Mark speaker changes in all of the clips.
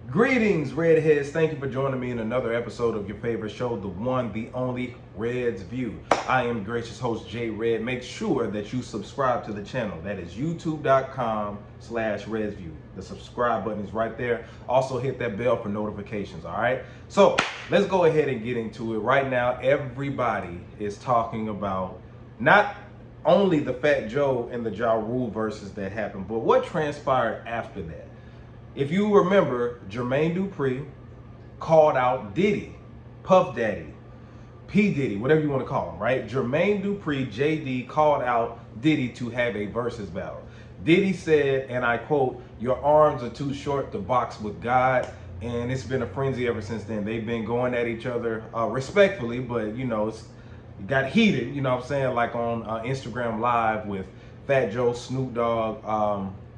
Speaker 1: Greetings, Redheads. Thank you for joining me in another episode of your favorite show, the one, the only, Red's View. I am gracious host, J Red. Make sure that you subscribe to the channel. That is youtube.com/Red's View. The subscribe button is right there. Also hit that bell for notifications, all right? So let's go ahead and get into it. Right now, everybody is talking about not only the Fat Joe and the Ja Rule verses that happened, but what transpired after that. If you remember, Jermaine Dupri called out Diddy, Puff Daddy, P. Diddy, whatever you want to call him, right? Jermaine Dupri, JD, called out Diddy to have a versus battle. Diddy said, and I quote, "Your arms are too short to box with God." And it's been a frenzy ever since then. They've been going at each other respectfully, but, you know, it got heated, you know what I'm saying? Like on Instagram Live with Fat Joe, Snoop Dogg,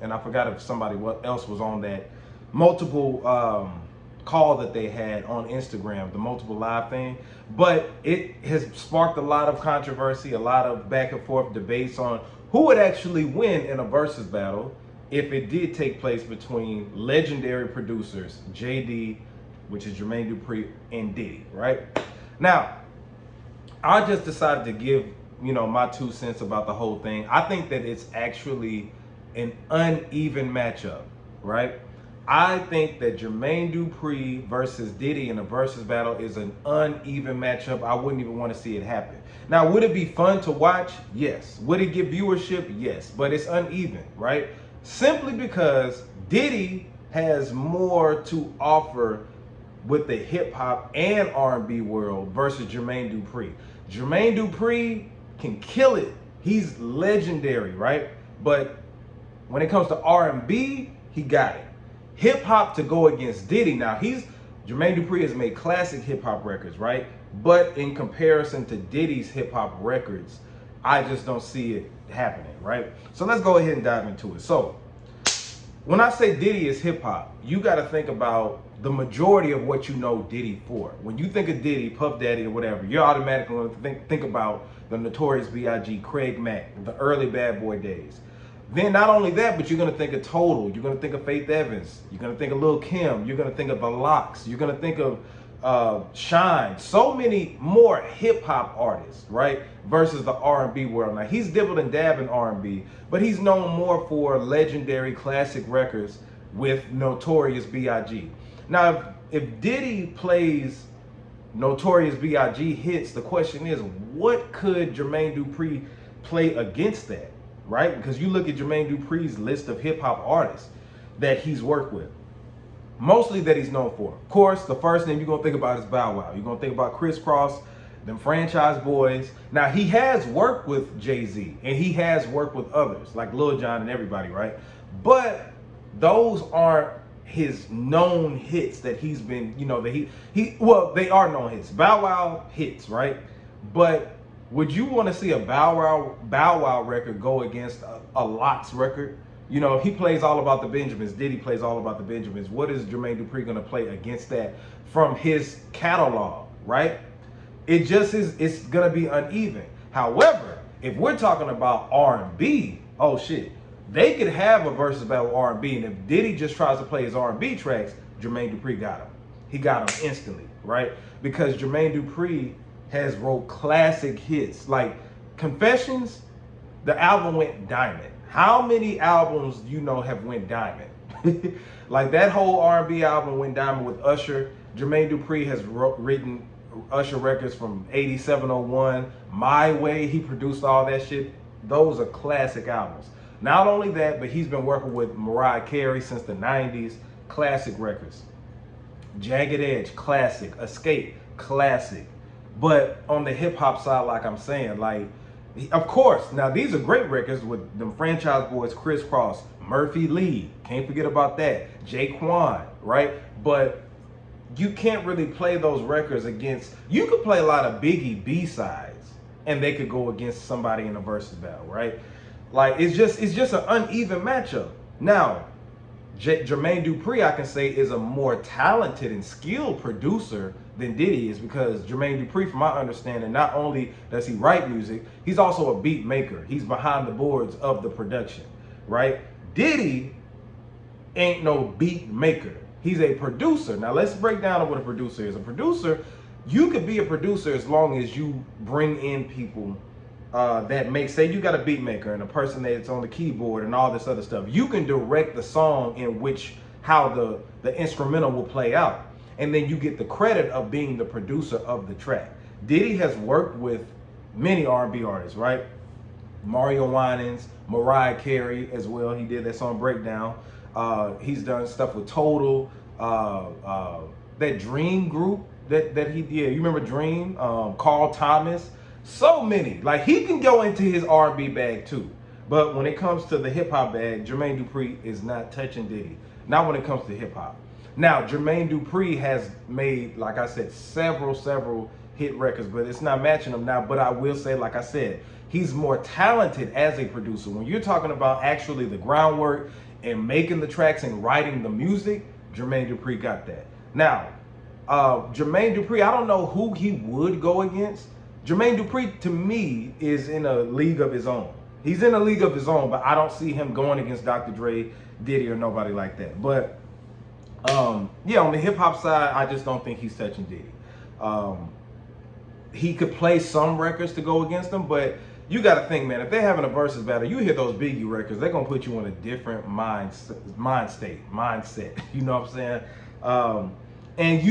Speaker 1: and I forgot if somebody else was on that multiple call that they had on Instagram, the multiple live thing. But it has sparked a lot of controversy, a lot of back and forth debates on who would actually win in a versus battle if it did take place between legendary producers, JD, which is Jermaine Dupri, and Diddy, right? Now, I just decided to give, my 2 cents about the whole thing. I think that it's actually an uneven matchup, right? I think that Jermaine Dupri versus Diddy in a versus battle is an uneven matchup. I wouldn't even want to see it happen. Now, would it be fun to watch? Yes. Would it get viewership? Yes. But it's uneven, right? Simply because Diddy has more to offer with the hip hop and R&B world versus Jermaine Dupri. Jermaine Dupri can kill it. He's legendary, right? But when it comes to R&B, he got it. Hip hop to go against Diddy. Now, Jermaine Dupri has made classic hip hop records, right? But in comparison to Diddy's hip hop records, I just don't see it happening, right? So let's go ahead and dive into it. So when I say Diddy is hip hop, you got to think about the majority of what you know Diddy for. When you think of Diddy, Puff Daddy, or whatever, you're automatically going to think about the Notorious B.I.G., Craig Mack, the early Bad Boy days. Then not only that, but you're going to think of Total. You're going to think of Faith Evans. You're going to think of Lil' Kim. You're going to think of The Lox. You're going to think of Shine. So many more hip-hop artists, right? Versus the R&B world. Now, he's dibbled and dabbed in R&B, but he's known more for legendary classic records with Notorious B.I.G. Now, if Diddy plays Notorious B.I.G. hits, the question is, what could Jermaine Dupri play against that? Right? Because you look at Jermaine Dupri's list of hip hop artists that he's worked with, mostly that he's known for. Of course, the first name you're going to think about is Bow Wow. You're going to think about Criss Cross, them Franchise Boys. Now, he has worked with Jay-Z and he has worked with others like Lil Jon and everybody, right? But those aren't his known hits that he's been, they are known hits. Bow Wow hits, right? But would you want to see a Bow Wow record go against a Lox record? He plays All About the Benjamins. Diddy plays All About the Benjamins. What is Jermaine Dupri going to play against that from his catalog, right? It just is, it's going to be uneven. However, if we're talking about R&B, oh shit, they could have a versus battle R&B, and if Diddy just tries to play his R&B tracks, Jermaine Dupri got him. He got him instantly, right? Because Jermaine Dupri has wrote classic hits like Confessions. The album went diamond. How many albums have went diamond? Like that whole R&B album went diamond with Usher. Jermaine Dupri has written Usher records from 8701, My Way. He produced all that shit. Those are classic albums. Not only that, but he's been working with Mariah Carey since the 90s. Classic records. Jagged Edge, classic. Escape, classic. But on the hip hop side, like I'm saying, of course, now these are great records with them Franchise Boys, Criss Cross, Murphy Lee, can't forget about that, Jaquan, right? But you can't really play those records against, you could play a lot of Biggie B-sides and they could go against somebody in a versus battle, right? Like it's just an uneven matchup. Now, Jermaine Dupri, I can say, is a more talented and skilled producer than Diddy is, because Jermaine Dupri, from my understanding, not only does he write music, he's also a beat maker. He's behind the boards of the production, right? Diddy ain't no beat maker. He's a producer. Now let's break down what a producer is. A producer, you could be a producer as long as you bring in people that make, say you got a beat maker and a person that's on the keyboard and all this other stuff. You can direct the song in which, how the instrumental will play out. And then you get the credit of being the producer of the track. Diddy has worked with many R&B artists, right? Mario Winans, Mariah Carey as well. He did that song Breakdown. He's done stuff with Total, that Dream group that he did. You remember Dream? Carl Thomas. So many. Like, he can go into his R&B bag too. But when it comes to the hip hop bag, Jermaine Dupri is not touching Diddy. Not when it comes to hip hop. Now, Jermaine Dupri has made, like I said, several hit records, but it's not matching them now. But I will say, like I said, he's more talented as a producer. When you're talking about actually the groundwork and making the tracks and writing the music, Jermaine Dupri got that. Now, Jermaine Dupri, I don't know who he would go against. Jermaine Dupri, to me, is in a league of his own. He's in a league of his own, but I don't see him going against Dr. Dre, Diddy, or nobody like that. But yeah, on the hip hop side, I just don't think he's touching Diddy. He could play some records to go against him, but you got to think, man, if they're having a versus battle, you hear those Biggie records, they're going to put you in a different mindset. You know what I'm saying? And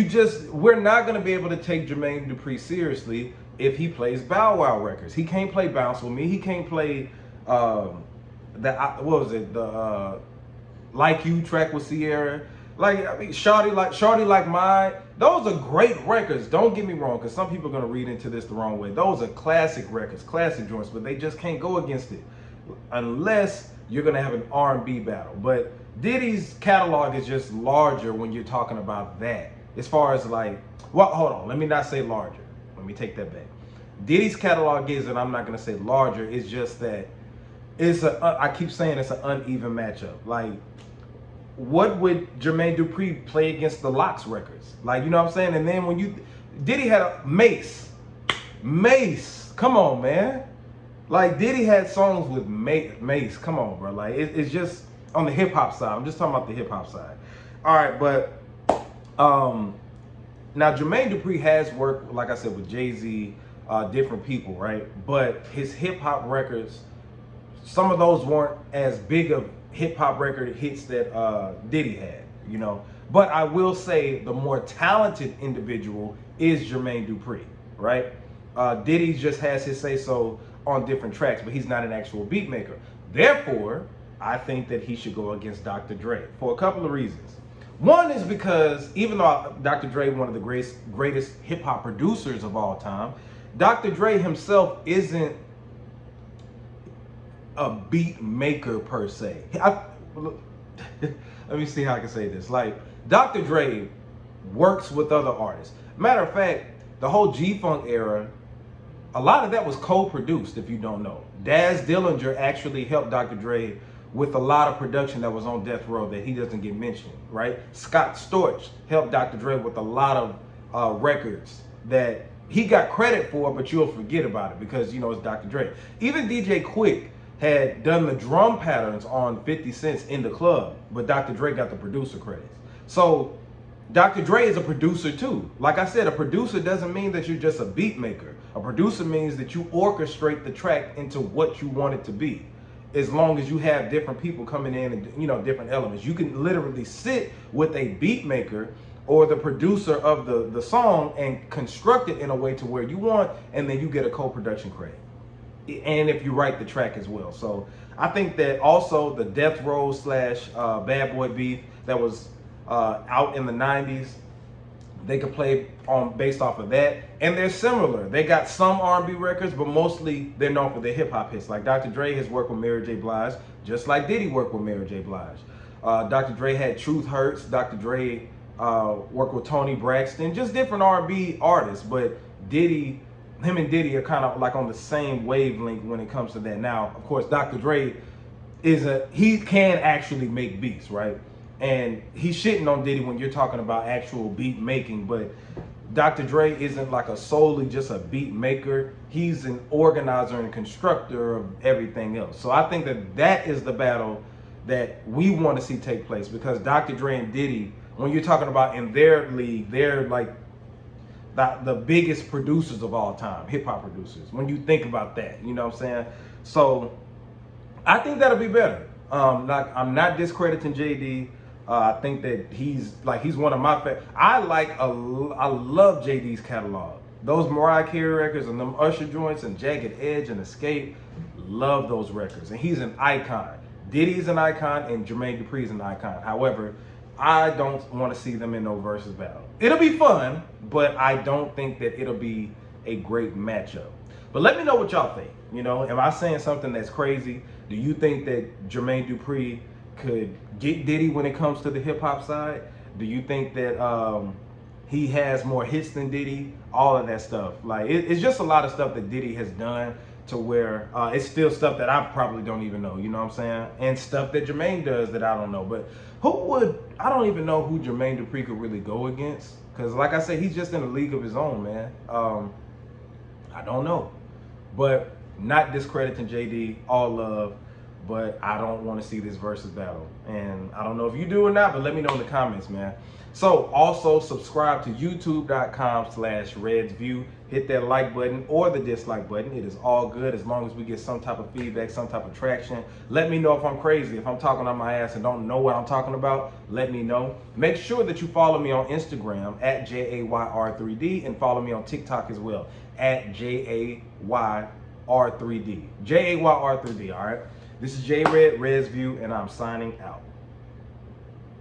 Speaker 1: we're not going to be able to take Jermaine Dupri seriously if he plays Bow Wow records. He can't play Bounce With Me. He can't play, what was it? The Like You track with Sierra. Like, I mean, Shawty Like Mine. Those are great records. Don't get me wrong, because some people are going to read into this the wrong way. Those are classic records, classic joints, but they just can't go against it unless you're going to have an R&B battle. But Diddy's catalog is just larger when you're talking about that. As far as like, well, hold on. Let me not say larger. Let me take that back. Diddy's catalog is, and I'm not going to say larger, it's just that I keep saying it's an uneven matchup. Like, what would Jermaine Dupri play against the Lox records? Like, you know what I'm saying? And then when Diddy had a Mace, come on, man. Like, Diddy had songs with Mace, come on, bro. Like, it's just on the hip hop side. I'm just talking about the hip hop side. All right, but now Jermaine Dupri has worked, like I said, with Jay-Z, different people, right? But his hip hop records, some of those weren't as big of hip hop record hits that Diddy had, you know. But I will say the more talented individual is Jermaine Dupri, right? Diddy just has his say so on different tracks, but he's not an actual beat maker. Therefore, I think that he should go against Dr. Dre for a couple of reasons. One is because even though Dr. Dre, one of the greatest hip hop producers of all time, Dr. Dre himself isn't a beat maker per se. Let me see how I can say this. Like, Dr. Dre works with other artists. Matter of fact, the whole G-Funk era, a lot of that was co-produced, if you don't know. Daz Dillinger actually helped Dr. Dre with a lot of production that was on Death Row that he doesn't get mentioned, right? Scott Storch helped Dr. Dre with a lot of records that he got credit for, but you'll forget about it because, you know, it's Dr. Dre. Even DJ Quick had done the drum patterns on 50 Cent's In the Club, but Dr. Dre got the producer credits. So Dr. Dre is a producer too. Like I said, a producer doesn't mean that you're just a beat maker. A producer means that you orchestrate the track into what you want it to be. As long as you have different people coming in and, you know, different elements. You can literally sit with a beat maker or the producer of the song and construct it in a way to where you want, and then you get a co-production credit. And if you write the track as well. So I think that also the Death Row / Bad Boy beef that was out in the 90s, they could play on based off of that. And they're similar. They got some R&B records, but mostly they're known for their hip hop hits. Like Dr. Dre has worked with Mary J. Blige, just like Diddy worked with Mary J. Blige. Dr. Dre had Truth Hurts. Dr. Dre worked with Tony Braxton, just different R&B artists. But him and Diddy are kind of like on the same wavelength when it comes to that. Now, of course, Dr. Dre he can actually make beats, right? And he's shitting on Diddy when you're talking about actual beat making, but Dr. Dre isn't like solely just a beat maker. He's an organizer and constructor of everything else. So I think that is the battle that we want to see take place, because Dr. Dre and Diddy, when you're talking about in their league, they're like the biggest producers of all time, hip hop producers. When you think about that, you know what I'm saying? So I think that'll be better. I'm not discrediting JD. I think that he's one of my favorite. I love JD's catalog. Those Mariah Carey records and them Usher joints and Jagged Edge and Escape, love those records. And he's an icon. Diddy's an icon and Jermaine Dupri is an icon. However, I don't want to see them in no versus battle. It'll be fun, but I don't think that it'll be a great matchup. But let me know what y'all think. You know, am I saying something that's crazy? Do you think that Jermaine Dupri could get Diddy when it comes to the hip hop side? Do you think that he has more hits than Diddy? All of that stuff. Like it's just a lot of stuff that Diddy has done to where it's still stuff that I probably don't even know. You know what I'm saying? And stuff that Jermaine does that I don't know. But I don't even know who Jermaine Dupri could really go against. Because like I said, he's just in a league of his own, man. I don't know. But not discrediting JD, all love. But I don't want to see this versus battle. And I don't know if you do or not, but let me know in the comments, man. So also subscribe to youtube.com/RedsView. Hit that like button or the dislike button. It is all good as long as we get some type of feedback, some type of traction. Let me know if I'm crazy. If I'm talking on my ass and don't know what I'm talking about, let me know. Make sure that you follow me on Instagram at JAYR3D and follow me on TikTok as well at JAYR3D. JAYR3D, all right? This is J Red, RedsView, and I'm signing out.